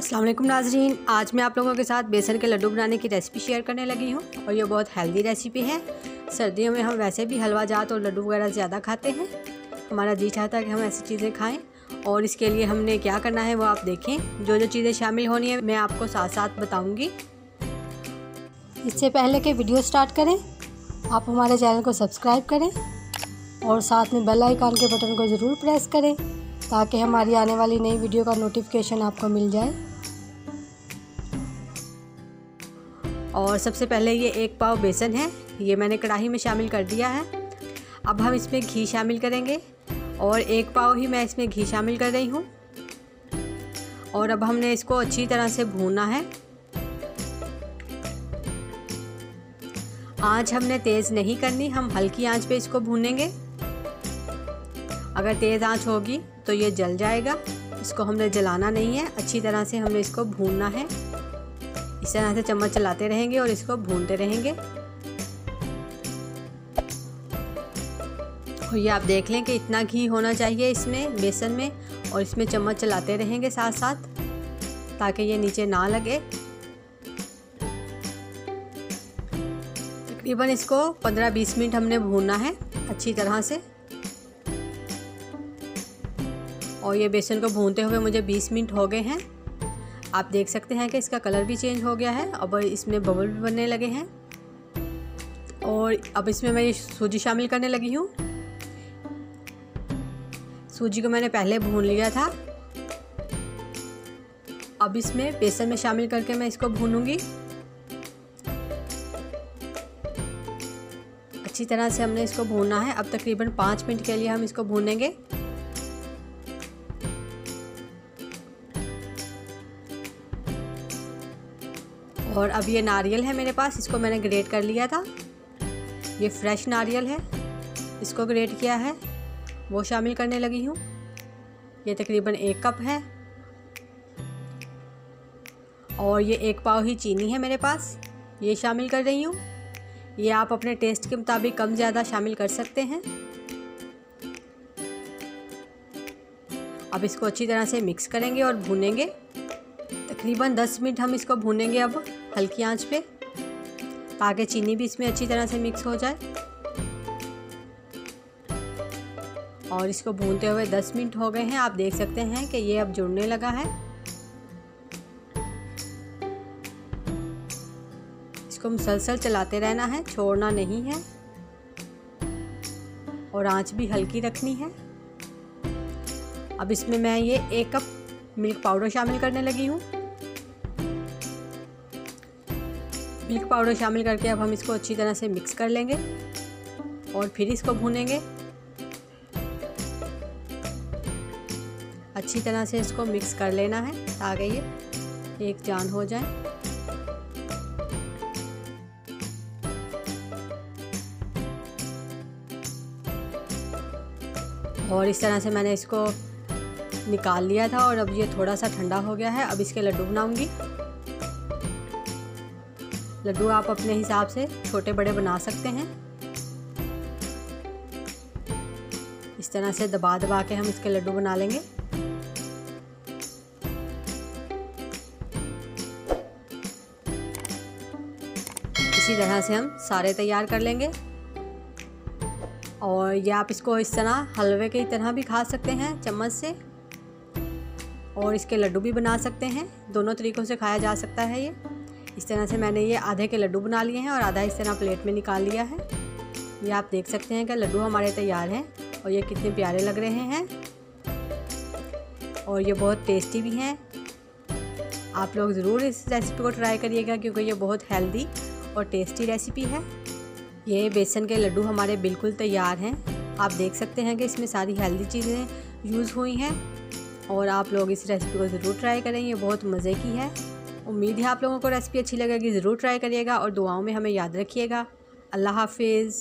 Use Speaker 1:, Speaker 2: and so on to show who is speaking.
Speaker 1: अस्सलाम वालेकुम नाज़रीन, आज मैं आप लोगों के साथ बेसन के लड्डू बनाने की रेसिपी शेयर करने लगी हूँ और ये बहुत हेल्दी रेसिपी है। सर्दियों में हम वैसे भी हलवा जात और लड्डू वगैरह ज़्यादा खाते हैं। हमारा जी चाहता है कि हम ऐसी चीज़ें खाएं और इसके लिए हमने क्या करना है वो आप देखें। जो जो चीज़ें शामिल होनी है मैं आपको साथ साथ बताऊँगी। इससे पहले कि वीडियो स्टार्ट करें, आप हमारे चैनल को सब्सक्राइब करें और साथ में बेल आइकन के बटन को ज़रूर प्रेस करें ताकि हमारी आने वाली नई वीडियो का नोटिफिकेशन आपको मिल जाए। और सबसे पहले ये 1 पाव बेसन है, ये मैंने कढ़ाई में शामिल कर दिया है। अब हम इसमें घी शामिल करेंगे और 1 पाव ही मैं इसमें घी शामिल कर रही हूँ। और अब हमने इसको अच्छी तरह से भूनना है। आंच हमने तेज़ नहीं करनी, हम हल्की आंच पे इसको भूनेंगे। अगर तेज़ आंच होगी तो ये जल जाएगा। इसको हमने जलाना नहीं है, अच्छी तरह से हमने इसको भूनना है। इस तरह से चम्मच चलाते रहेंगे और इसको भूनते रहेंगे। और ये आप देख लें कि इतना घी होना चाहिए इसमें बेसन में, और इसमें चम्मच चलाते रहेंगे साथ साथ ताकि ये नीचे ना लगे। तकरीबन इसको 15-20 मिनट हमने भूनना है अच्छी तरह से। और ये बेसन को भूनते हुए मुझे 20 मिनट हो गए हैं। आप देख सकते हैं कि इसका कलर भी चेंज हो गया है, अब इसमें बबल भी बनने लगे हैं। और अब इसमें मैं ये सूजी शामिल करने लगी हूँ। सूजी को मैंने पहले भून लिया था। अब इसमें बेसन में शामिल करके मैं इसको भूनूंगी। अच्छी तरह से हमने इसको भूनना है। अब तकरीबन 5 मिनट के लिए हम इसको भूनेंगे। और अब ये नारियल है मेरे पास, इसको मैंने ग्रेट कर लिया था। ये फ्रेश नारियल है, इसको ग्रेट किया है, वो शामिल करने लगी हूँ। ये तकरीबन 1 कप है। और ये 1 पाव ही चीनी है मेरे पास, ये शामिल कर रही हूँ। ये आप अपने टेस्ट के मुताबिक कम ज़्यादा शामिल कर सकते हैं। अब इसको अच्छी तरह से मिक्स करेंगे और भूनेंगे। तकरीबन 10 मिनट हम इसको भूनेंगे अब हल्की आंच पे, ताकि चीनी भी इसमें अच्छी तरह से मिक्स हो जाए। और इसको भूनते हुए 10 मिनट हो गए हैं। आप देख सकते हैं कि ये अब जुड़ने लगा है। इसको मुसलसल चलाते रहना है, छोड़ना नहीं है। और आंच भी हल्की रखनी है। अब इसमें मैं ये 1 कप मिल्क पाउडर शामिल करने लगी हूँ। मिल्क पाउडर शामिल करके अब हम इसको अच्छी तरह से मिक्स कर लेंगे और फिर इसको भूनेंगे। अच्छी तरह से इसको मिक्स कर लेना है ताकि ये एक जान हो जाए। और इस तरह से मैंने इसको निकाल लिया था और अब ये थोड़ा सा ठंडा हो गया है। अब इसके लड्डू बनाऊंगी। लड्डू आप अपने हिसाब से छोटे बड़े बना सकते हैं। इस तरह से दबा दबा के हम इसके लड्डू बना लेंगे। इसी तरह से हम सारे तैयार कर लेंगे। और ये आप इसको इस तरह हलवे की तरह भी खा सकते हैं चम्मच से, और इसके लड्डू भी बना सकते हैं। दोनों तरीक़ों से खाया जा सकता है ये। इस तरह से मैंने ये आधे के लड्डू बना लिए हैं और आधा इस तरह प्लेट में निकाल लिया है। ये आप देख सकते हैं कि लड्डू हमारे तैयार हैं और ये कितने प्यारे लग रहे हैं। और ये बहुत टेस्टी भी हैं। आप लोग ज़रूर इस रेसिपी को ट्राई करिएगा क्योंकि ये बहुत हेल्दी और टेस्टी रेसिपी है। ये बेसन के लड्डू हमारे बिल्कुल तैयार हैं। आप देख सकते हैं कि इसमें सारी हेल्दी चीज़ें यूज़ हुई हैं। और आप लोग इस रेसिपी को ज़रूर ट्राई करें, ये बहुत मज़े की है। उम्मीद है आप लोगों को रेसिपी अच्छी लगेगी। ज़रूर ट्राई करिएगा और दुआओं में हमें याद रखिएगा। अल्लाह हाफिज़।